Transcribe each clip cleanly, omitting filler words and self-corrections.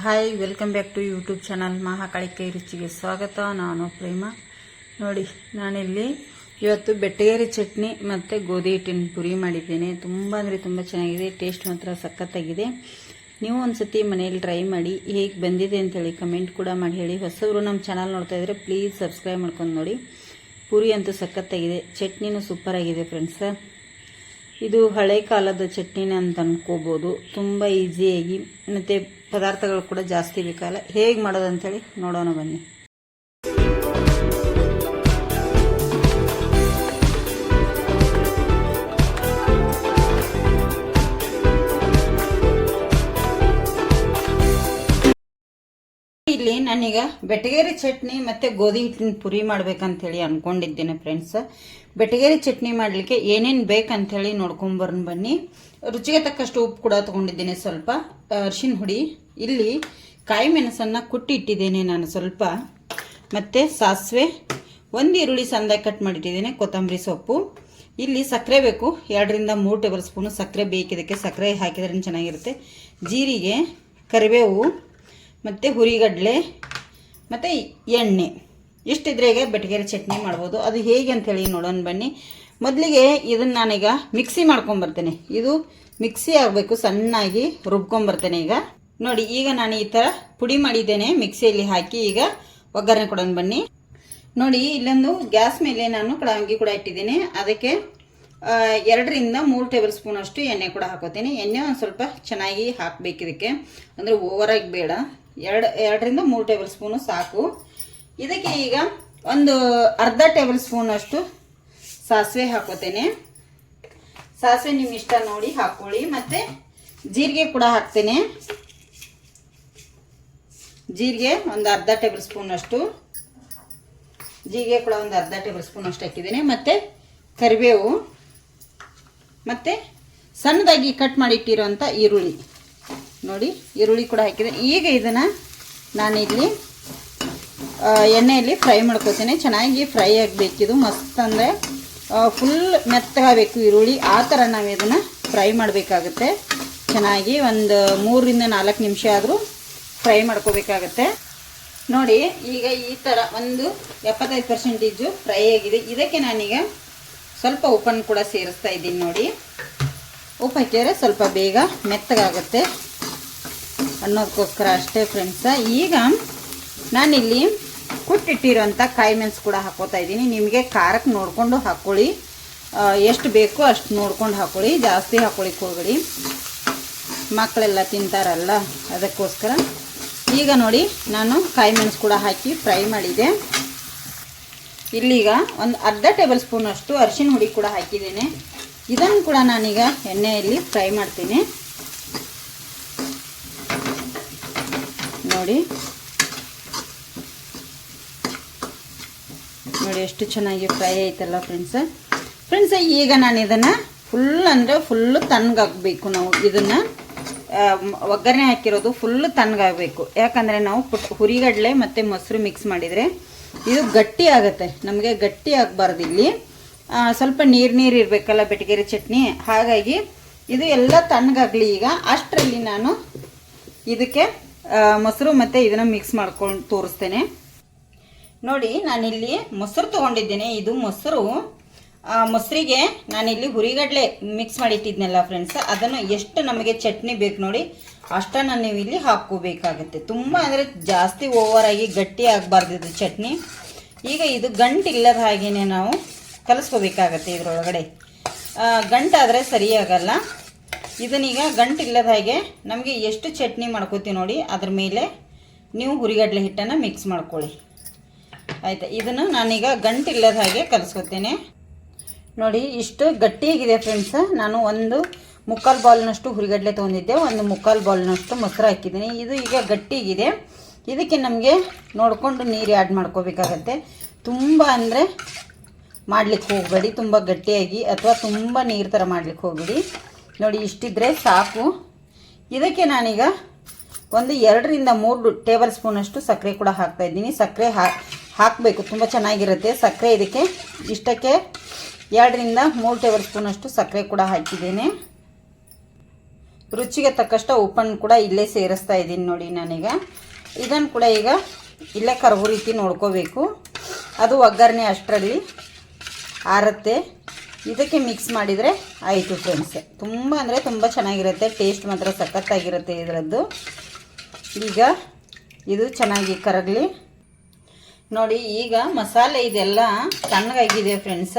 Hi, welcome back to YouTube channel Mahakali ಕೈ ರುಚಿಗೆ ಸ್ವಾಗತ. ನಾನು ಪ್ರೇಮ. ನೋಡಿ, ನಾನಿಲ್ಲಿ ಇವತ್ತು ಬೆಟ್ಟಗೇರಿ ಚಟ್ನಿ ಮತ್ತು ಗೋಧಿ ಹಿಟ್ಟಿನ ಪುರಿ ಮಾಡಿದ್ದೇನೆ. ತುಂಬ ಅಂದರೆ ತುಂಬ ಚೆನ್ನಾಗಿದೆ. ಟೇಸ್ಟ್ ಮಾತ್ರ ಸಖತ್ತಾಗಿದೆ. ನೀವು ಒಂದ್ಸತಿ ಮನೆಯಲ್ಲಿ ಟ್ರೈ ಮಾಡಿ, ಹೇಗೆ ಬಂದಿದೆ ಅಂತೇಳಿ ಕಮೆಂಟ್ ಕೂಡ ಮಾಡಿ ಹೇಳಿ. ಹೊಸವರು ನಮ್ಮ ಚಾನಲ್ ನೋಡ್ತಾ ಇದ್ದರೆ ಪ್ಲೀಸ್ ಸಬ್ಸ್ಕ್ರೈಬ್ ಮಾಡ್ಕೊಂಡು ನೋಡಿ. ಪುರಿ ಅಂತೂ ಸಖತ್ತಾಗಿದೆ, ಚಟ್ನಿನೂ ಸೂಪರ್ ಆಗಿದೆ ಫ್ರೆಂಡ್ಸ್. ಇದು ಹಳೆ ಕಾಲದ ಚಟ್ನಿನ ಅಂತ ಅನ್ಕೋಬೋದು. ತುಂಬ ಈಸಿಯಾಗಿ ಮತ್ತು ಪದಾರ್ಥಗಳು ಕೂಡ ಜಾಸ್ತಿ ಬೇಕಲ್ಲ. ಹೇಗೆ ಮಾಡೋದು ಅಂಥೇಳಿ ನೋಡೋಣ ಬನ್ನಿ. ಇಲ್ಲಿ ನಾನೀಗ ಬೆಟ್ಟಗೇರಿ ಚಟ್ನಿ ಮತ್ತು ಗೋಧಿ ಹಿಟ್ಟಿನ ಪುರಿ ಮಾಡ್ಬೇಕಂತೇಳಿ ಅಂದ್ಕೊಂಡಿದ್ದೇನೆ ಫ್ರೆಂಡ್ಸ್. ಬೆಟ್ಟಗೇರಿ ಚಟ್ನಿ ಮಾಡಲಿಕ್ಕೆ ಏನೇನು ಬೇಕಂತೇಳಿ ನೋಡ್ಕೊಂಬರೋಣ ಬನ್ನಿ. ರುಚಿಗೆ ತಕ್ಕಷ್ಟು ಉಪ್ಪು ಕೂಡ ತೊಗೊಂಡಿದ್ದೇನೆ, ಸ್ವಲ್ಪ ಅರಿಶಿನ ಹುಡಿ, ಇಲ್ಲಿ ಕಾಯಿ ಮೆಣಸನ್ನು ಕುಟ್ಟಿ ಇಟ್ಟಿದ್ದೇನೆ ನಾನು ಸ್ವಲ್ಪ, ಮತ್ತು ಸಾಸಿವೆ, ಒಂದು ಈರುಳ್ಳಿ ಸಣ್ಣದಾಗಿ ಕಟ್ ಮಾಡಿಟ್ಟಿದ್ದೇನೆ, ಕೊತ್ತಂಬರಿ ಸೊಪ್ಪು, ಇಲ್ಲಿ ಸಕ್ಕರೆ ಬೇಕು 2-3 ಟೇಬಲ್ ಸ್ಪೂನು ಸಕ್ಕರೆ ಬೇಕಿದ್ದಕ್ಕೆ, ಸಕ್ಕರೆ ಹಾಕಿದ್ರೆ ಚೆನ್ನಾಗಿರುತ್ತೆ, ಜೀರಿಗೆ, ಕರಿಬೇವು ಮತ್ತು ಹುರಿಗಡಲೆ ಮತ್ತು ಎಣ್ಣೆ. ಇಷ್ಟಿದ್ರೆ ಈಗ ಬೆಟ್ಟಗೇರಿ ಚಟ್ನಿ ಮಾಡ್ಬೋದು. ಅದು ಹೇಗೆ ಅಂಥೇಳಿ ನೋಡೋಣ ಬನ್ನಿ. ಮೊದಲಿಗೆ ಇದನ್ನು ನಾನೀಗ ಮಿಕ್ಸಿ ಮಾಡ್ಕೊಂಬರ್ತೇನೆ. ಇದು ಮಿಕ್ಸಿ ಆಗಬೇಕು, ಸಣ್ಣಾಗಿ ರುಬ್ಕೊಂಬರ್ತೇನೆ. ಈಗ ನೋಡಿ, ಈಗ ನಾನು ಈ ಥರ ಪುಡಿ ಮಾಡಿದ್ದೇನೆ, ಮಿಕ್ಸಿಯಲ್ಲಿ ಹಾಕಿ ಈಗ ಒಗ್ಗರಣೆ ಕೊಡೋಣ ಬನ್ನಿ. ನೋಡಿ, ಇಲ್ಲೊಂದು ಗ್ಯಾಸ್ ಮೇಲೆ ನಾನು ಕಡಾಂಗಿ ಕೂಡ ಇಟ್ಟಿದ್ದೇನೆ. ಅದಕ್ಕೆ 2-3 ಟೇಬಲ್ ಸ್ಪೂನ್ ಅಷ್ಟು ಎಣ್ಣೆ ಕೂಡ ಹಾಕೋತೀನಿ. ಎಣ್ಣೆ ಒಂದು ಸ್ವಲ್ಪ ಚೆನ್ನಾಗಿ ಹಾಕಬೇಕು ಇದಕ್ಕೆ, ಅಂದರೆ ಓವರಾಗಿ ಬೇಡ. 2-3 ಟೇಬಲ್ ಸ್ಪೂನು ಸಾಕು. ಇದಕ್ಕೆ ಈಗ ಒಂದು ಅರ್ಧ ಟೇಬಲ್ ಸ್ಪೂನ್ ಅಷ್ಟು ಸಾಸಿವೆ ಹಾಕೋತೇನೆ. ಸಾಸಿವೆ ನಿಮ್ಮ ಇಷ್ಟ ನೋಡಿ ಹಾಕೊಳ್ಳಿ. ಮತ್ತು ಜೀರಿಗೆ ಕೂಡ ಹಾಕ್ತೇನೆ. ಜೀರಿಗೆ ಒಂದು ಅರ್ಧ ಟೇಬಲ್ ಸ್ಪೂನ್ ಅಷ್ಟು, ಜೀರಿಗೆ ಕೂಡ ಒಂದು ಅರ್ಧ ಟೇಬಲ್ ಸ್ಪೂನ್ ಅಷ್ಟು ಹಾಕಿದ್ದೇನೆ. ಮತ್ತು ಕರಿಬೇವು, ಮತ್ತು ಸಣ್ಣದಾಗಿ ಕಟ್ ಮಾಡಿಟ್ಟಿರೋಂಥ ಈರುಳ್ಳಿ, ನೋಡಿ ಈರುಳ್ಳಿ ಕೂಡ ಹಾಕಿದ್ದೇನೆ. ಈಗ ಇದನ್ನು ನಾನಿಲ್ಲಿ ಎಣ್ಣೆಯಲ್ಲಿ ಫ್ರೈ ಮಾಡ್ಕೋತೇನೆ. ಚೆನ್ನಾಗಿ ಫ್ರೈ ಆಗಬೇಕಿದು, ಮಸ್ತ್ ಅಂದರೆ ಫುಲ್ ಮೆತ್ತಗಾಗಬೇಕು ಈರುಳ್ಳಿ. ಆ ಥರ ನಾವು ಇದನ್ನು ಫ್ರೈ ಮಾಡಬೇಕಾಗುತ್ತೆ. ಚೆನ್ನಾಗಿ ಒಂದು 3-4 ನಿಮಿಷ ಆದರೂ ಫ್ರೈ ಮಾಡ್ಕೋಬೇಕಾಗತ್ತೆ. ನೋಡಿ, ಈಗ ಈ ಥರ ಒಂದು 75% ಫ್ರೈ ಆಗಿದೆ. ಇದಕ್ಕೆ ನಾನೀಗ ಸ್ವಲ್ಪ ಉಪ್ಪನ್ನು ಕೂಡ ಸೇರಿಸ್ತಾ ಇದ್ದೀನಿ. ನೋಡಿ, ಉಪ್ಪು ಹಾಕಿದರೆ ಸ್ವಲ್ಪ ಬೇಗ ಮೆತ್ತಗಾಗುತ್ತೆ ಅನ್ನೋದಕ್ಕೋಸ್ಕರ ಅಷ್ಟೇ ಫ್ರೆಂಡ್ಸ. ಈಗ ನಾನಿಲ್ಲಿ ಕುಟ್ಟಿಟ್ಟಿರೋಂಥ ಕಾಯಿ ಮೆಣಸು ಕೂಡ ಹಾಕೋತಾ ಇದ್ದೀನಿ. ನಿಮಗೆ ಖಾರಕ್ಕೆ ನೋಡಿಕೊಂಡು ಹಾಕ್ಕೊಳ್ಳಿ, ಎಷ್ಟು ಬೇಕೋ ಅಷ್ಟು ನೋಡ್ಕೊಂಡು ಹಾಕ್ಕೊಳ್ಳಿ, ಜಾಸ್ತಿ ಹಾಕ್ಕೊಳ್ಳಿಕ್ಕೆ ಹೋಗಬೇಡಿ, ಮಕ್ಕಳೆಲ್ಲ ತಿಂತಾರಲ್ಲ ಅದಕ್ಕೋಸ್ಕರ. ಈಗ ನೋಡಿ, ನಾನು ಕಾಯಿ ಮೆಣಸು ಕೂಡ ಹಾಕಿ ಫ್ರೈ ಮಾಡಿದೆ. ಇಲ್ಲೀಗ ಒಂದು ಅರ್ಧ ಟೇಬಲ್ ಸ್ಪೂನ್ ಅಷ್ಟು ಅರಿಶಿನ ಹುಡಿ ಕೂಡ ಹಾಕಿದ್ದೇನೆ. ಇದನ್ನು ಕೂಡ ನಾನೀಗ ಎಣ್ಣೆಯಲ್ಲಿ ಫ್ರೈ ಮಾಡ್ತೀನಿ. ನೋಡಿ ನೋಡಿ ಎಷ್ಟು ಚೆನ್ನಾಗಿ ಫ್ರೈ ಆಯ್ತಲ್ಲ ಫ್ರೆಂಡ್ಸ್. ಈಗ ನಾನು ಇದನ್ನು ಫುಲ್ಲು ತಣ್ಣಗಾಗಬೇಕು. ನಾವು ಇದನ್ನು ಒಗ್ಗರಣೆ ಹಾಕಿರೋದು ಫುಲ್ಲು ತಣ್ಣಗಾಗಬೇಕು. ಯಾಕಂದರೆ ನಾವು ಹುರಿಗಡಲೆ ಮತ್ತು ಮೊಸರು ಮಿಕ್ಸ್ ಮಾಡಿದರೆ ಇದು ಗಟ್ಟಿ ಆಗುತ್ತೆ, ನಮಗೆ ಗಟ್ಟಿ ಆಗಬಾರ್ದು. ಇಲ್ಲಿ ಸ್ವಲ್ಪ ನೀರು ಇರಬೇಕಲ್ಲ ಬೆಟ್ಟಗೇರಿ ಚಟ್ನಿ, ಹಾಗಾಗಿ ಇದು ಎಲ್ಲ ತಣ್ಣಗಾಗಲಿ. ಈಗ ಅಷ್ಟರಲ್ಲಿ ನಾನು ಇದಕ್ಕೆ ಮೊಸರು ಮತ್ತು ಇದನ್ನು ಮಿಕ್ಸ್ ಮಾಡ್ಕೊಂಡು ತೋರಿಸ್ತೇನೆ. ನೋಡಿ, ನಾನಿಲ್ಲಿ ಮೊಸರು ತೊಗೊಂಡಿದ್ದೇನೆ. ಇದು ಮೊಸರಿಗೆ ನಾನಿಲ್ಲಿ ಹುರಿಗಡಲೆ ಮಿಕ್ಸ್ ಮಾಡಿಟ್ಟಿದ್ನಲ್ಲ ಫ್ರೆಂಡ್ಸ್, ಅದನ್ನು ಎಷ್ಟು ನಮಗೆ ಚಟ್ನಿ ಬೇಕು ನೋಡಿ ಅಷ್ಟನ್ನು ನೀವು ಇಲ್ಲಿ ಹಾಕ್ಕೋಬೇಕಾಗತ್ತೆ. ತುಂಬ ಅಂದರೆ ಜಾಸ್ತಿ ಓವರಾಗಿ ಗಟ್ಟಿ ಆಗಬಾರ್ದು ಇದು ಚಟ್ನಿ. ಈಗ ಇದು ಗಂಟಿಲ್ಲದ ಹಾಗೆಯೇ ನಾವು ಕಲಿಸ್ಕೋಬೇಕಾಗತ್ತೆ. ಇದರೊಳಗಡೆ ಗಂಟಾದರೆ ಸರಿಯಾಗಲ್ಲ. ಇದನ್ನೀಗ ಗಂಟಿಲ್ಲದ ಹಾಗೆ ನಮಗೆ ಎಷ್ಟು ಚಟ್ನಿ ಮಾಡ್ಕೋತೀವಿ ನೋಡಿ ಅದ್ರ ಮೇಲೆ ನೀವು ಹುರಿಗಡಲೆ ಹಿಟ್ಟನ್ನು ಮಿಕ್ಸ್ ಮಾಡ್ಕೊಳ್ಳಿ, ಆಯಿತಾ. ಇದನ್ನು ನಾನೀಗ ಗಂಟಿಲ್ಲದ ಹಾಗೆ ಕಲಿಸ್ಕೊತೇನೆ. ನೋಡಿ, ಇಷ್ಟು ಗಟ್ಟಿಯಾಗಿದೆ ಫ್ರೆಂಡ್ಸ್. ನಾನು ಒಂದು 3/4 ಬೌಲ್ನಷ್ಟು ಹುರಿಗಡಲೆ ತೊಗೊಂಡಿದ್ದೆ, ಒಂದು 3/4 ಬೌಲ್ನಷ್ಟು ಮೊಸರು ಹಾಕಿದ್ದೀನಿ. ಇದು ಈಗ ಗಟ್ಟಿಗಿದೆ. ಇದಕ್ಕೆ ನಮಗೆ ನೋಡಿಕೊಂಡು ನೀರು ಆ್ಯಡ್ ಮಾಡ್ಕೋಬೇಕಾಗತ್ತೆ. ತುಂಬ ಅಂದರೆ ಮಾಡಲಿಕ್ಕೆ ಹೋಗಬೇಡಿ, ತುಂಬ ಗಟ್ಟಿಯಾಗಿ ಅಥವಾ ತುಂಬ ನೀರು ಥರ ಮಾಡಲಿಕ್ಕೆ ಹೋಗಬೇಡಿ. ನೋಡಿ, ಇಷ್ಟಿದ್ರೆ ಸಾಕು. ಇದಕ್ಕೆ ನಾನೀಗ ಒಂದು 2-3 ಟೇಬಲ್ ಸ್ಪೂನಷ್ಟು ಸಕ್ಕರೆ ಕೂಡ ಹಾಕ್ತಾಯಿದ್ದೀನಿ. ಸಕ್ಕರೆ ಹಾಕಬೇಕು, ತುಂಬ ಚೆನ್ನಾಗಿರುತ್ತೆ ಸಕ್ಕರೆ. ಇದಕ್ಕೆ ಇಷ್ಟಕ್ಕೆ 2-3 ಟೇಬಲ್ ಸ್ಪೂನಷ್ಟು ಸಕ್ಕರೆ ಕೂಡ ಹಾಕಿದ್ದೇನೆ. ರುಚಿಗೆ ತಕ್ಕಷ್ಟು ಉಪ್ಪನ್ನು ಕೂಡ ಇಲ್ಲೇ ಸೇರಿಸ್ತಾ ಇದ್ದೀನಿ ನೋಡಿ ನಾನೀಗ. ಇದನ್ನು ಕೂಡ ಈಗ ಇಲ್ಲೇ ಕರಗು ರೀತಿ ನೋಡ್ಕೋಬೇಕು. ಅದು ಒಗ್ಗರಣೆ ಅಷ್ಟರಲ್ಲಿ ಆರುತ್ತೆ. ಇದಕ್ಕೆ ಮಿಕ್ಸ್ ಮಾಡಿದರೆ ಆಯಿತು ಫ್ರೆಂಡ್ಸ್. ತುಂಬ ಅಂದರೆ ತುಂಬ ಚೆನ್ನಾಗಿರುತ್ತೆ, ಟೇಸ್ಟ್ ಮಾತ್ರ ಸಖತ್ತಾಗಿರುತ್ತೆ ಇದರದ್ದು. ಈಗ ಇದು ಚೆನ್ನಾಗಿ ಕರಗಲಿ ನೋಡಿ. ಈಗ ಮಸಾಲೆ ಇದೆಲ್ಲ ತಣ್ಣಗಾಗಿದೆ ಫ್ರೆಂಡ್ಸ.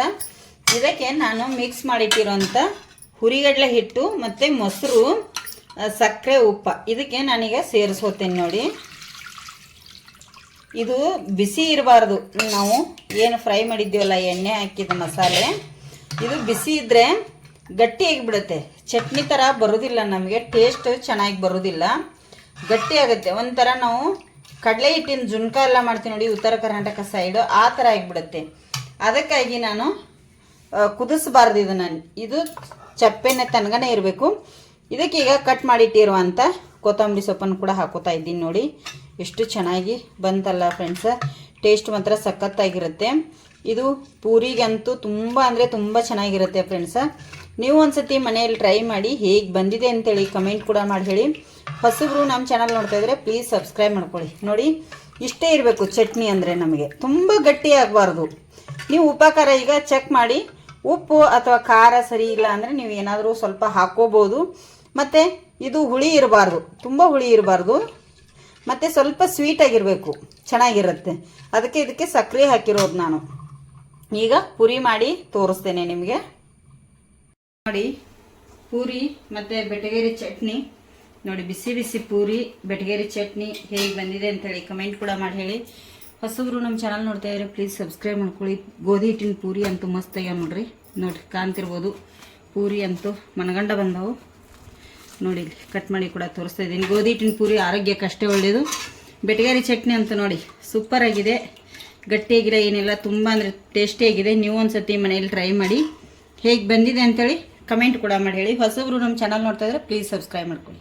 ಇದಕ್ಕೆ ನಾನು ಮಿಕ್ಸ್ ಮಾಡಿಟ್ಟಿರೋಂಥ ಹುರಿಗಡಲೆ ಹಿಟ್ಟು ಮತ್ತು ಮೊಸರು, ಸಕ್ಕರೆ, ಉಪ್ಪು ಇದಕ್ಕೆ ನಾನೀಗ ಸೇರಿಸ್ಕೋತೇನೆ ನೋಡಿ. ಇದು ಬಿಸಿ ಇರಬಾರ್ದು. ನಾವು ಏನು ಫ್ರೈ ಮಾಡಿದ್ದೀವಲ್ಲ ಎಣ್ಣೆ ಹಾಕಿದ ಮಸಾಲೆ, ಇದು ಬಿಸಿ ಇದ್ದರೆ ಗಟ್ಟಿಯಾಗಿಬಿಡುತ್ತೆ. ಚಟ್ನಿ ಥರ ಬರೋದಿಲ್ಲ, ನಮಗೆ ಟೇಸ್ಟ್ ಚೆನ್ನಾಗಿ ಬರೋದಿಲ್ಲ, ಗಟ್ಟಿ ಆಗುತ್ತೆ. ಒಂಥರ ನಾವು ಕಡಲೆ ಹಿಟ್ಟಿನ ಜುನ್ಕ ಎಲ್ಲ ಮಾಡ್ತೀವಿ ನೋಡಿ ಉತ್ತರ ಕರ್ನಾಟಕ ಸೈಡು, ಆ ಥರ ಆಗಿಬಿಡುತ್ತೆ. ಅದಕ್ಕಾಗಿ ನಾನು ಕುದಿಸ್ಬಾರ್ದು ಇದನ್ನು. ಇದು ಚಪ್ಪೆನೆ ತನಗನೇ ಇರಬೇಕು. ಇದಕ್ಕೆ ಈಗ ಕಟ್ ಮಾಡಿಟ್ಟಿರುವಂಥ ಕೊತ್ತಂಬರಿ ಸೊಪ್ಪನ್ನು ಕೂಡ ಹಾಕೋತಾ ಇದ್ದೀನಿ ನೋಡಿ. ಎಷ್ಟು ಚೆನ್ನಾಗಿ ಬಂತಲ್ಲ ಫ್ರೆಂಡ್ಸ, ಟೇಸ್ಟ್ ಮಾತ್ರ ಸಖತ್ತಾಗಿರುತ್ತೆ. ಇದು ಪೂರಿಗಂತೂ ತುಂಬ ಅಂದರೆ ತುಂಬ ಚೆನ್ನಾಗಿರುತ್ತೆ ಫ್ರೆಂಡ್ಸ. ನೀವು ಒಂದ್ಸತಿ ಮನೆಯಲ್ಲಿ ಟ್ರೈ ಮಾಡಿ ಹೇಗೆ ಬಂದಿದೆ ಅಂತೇಳಿ ಕಮೆಂಟ್ ಕೂಡ ಮಾಡಿ ಹೇಳಿ. ಹೊಸಬ್ರು ನಮ್ಮ ಚಾನಲ್ ನೋಡ್ತಾ ಇದ್ರೆ ಪ್ಲೀಸ್ ಸಬ್ಸ್ಕ್ರೈಬ್ ಮಾಡ್ಕೊಳ್ಳಿ. ನೋಡಿ ಇಷ್ಟೇ ಇರಬೇಕು ಚಟ್ನಿ ಅಂದರೆ, ನಮಗೆ ತುಂಬ ಗಟ್ಟಿ ಆಗಬಾರ್ದು. ನೀವು ಉಪಕಾರ ಈಗ ಚೆಕ್ ಮಾಡಿ, ಉಪ್ಪು ಅಥವಾ ಖಾರ ಸರಿ ಇಲ್ಲ ಅಂದರೆ ನೀವು ಏನಾದರೂ ಸ್ವಲ್ಪ ಹಾಕ್ಕೋಬೋದು. ಮತ್ತು ಇದು ಹುಳಿ ಇರಬಾರ್ದು, ತುಂಬ ಹುಳಿ ಇರಬಾರ್ದು, ಮತ್ತು ಸ್ವಲ್ಪ ಸ್ವೀಟಾಗಿರಬೇಕು, ಚೆನ್ನಾಗಿರುತ್ತೆ. ಅದಕ್ಕೆ ಇದಕ್ಕೆ ಸಕ್ಕರೆ ಹಾಕಿರೋದು ನಾನು. ಈಗ ಪೂರಿ ಮಾಡಿ ತೋರಿಸ್ತೇನೆ ನಿಮಗೆ ನೋಡಿ. ಪೂರಿ ಮತ್ತು ಬೆಟಗೇರಿ ಚಟ್ನಿ ನೋಡಿ, ಬಿಸಿ ಬಿಸಿ ಪೂರಿ ಬೆಟಗೇರಿ ಚಟ್ನಿ ಹೇಗೆ ಬಂದಿದೆ ಅಂತೇಳಿ ಕಮೆಂಟ್ ಕೂಡ ಮಾಡಿ ಹೇಳಿ. ಹೊಸಬ್ರು ನಮ್ಮ ಚಾನಲ್ ನೋಡ್ತಾ ಇದ್ರೆ ಪ್ಲೀಸ್ ಸಬ್ಸ್ಕ್ರೈಬ್ ಮಾಡ್ಕೊಳ್ಳಿ. ಗೋಧಿ ಹಿಟ್ಟಿನ ಪೂರಿ ಅಂತೂ ಮಸ್ತ್ ಆಗ್ಯಾವ ನೋಡ್ರಿ. ನೋಡಿ ಕಾಣ್ತಿರ್ಬೋದು, ಪೂರಿ ಅಂತೂ ಮನಗಂಡ ಬಂದವು ನೋಡಿ. ಕಟ್ ಮಾಡಿ ಕೂಡ ತೋರಿಸ್ತಾ ಇದ್ದೀನಿ. ಗೋಧಿ ಹಿಟ್ಟಿನ ಪೂರಿ ಆರೋಗ್ಯಕ್ಕಷ್ಟೇ ಒಳ್ಳೆಯದು. ಬೆಟಗೇರಿ ಚಟ್ನಿ ಅಂತೂ ನೋಡಿ ಸೂಪರಾಗಿದೆ, ಗಟ್ಟಿಯಾಗಿರೋ ಏನಿಲ್ಲ, ತುಂಬ ಅಂದರೆ ಟೇಸ್ಟಿಯಾಗಿದೆ. ನೀವು ಒಂದ್ಸತಿ ಮನೆಯಲ್ಲಿ ಟ್ರೈ ಮಾಡಿ ಹೇಗೆ ಬಂದಿದೆ ಅಂತೇಳಿ ಕಮೆಂಟ್ ಕೂಡ ಮಾಡಿ ಹೇಳಿ. ಹೊಸಬ್ರು ನಮ್ಮ ಚಾನಲ್ ನೋಡ್ತಾ ಇದ್ರೆ ಪ್ಲೀಸ್ ಸಬ್ಸ್ಕ್ರೈಬ್ ಮಾಡ್ಕೊಳ್ಳಿ.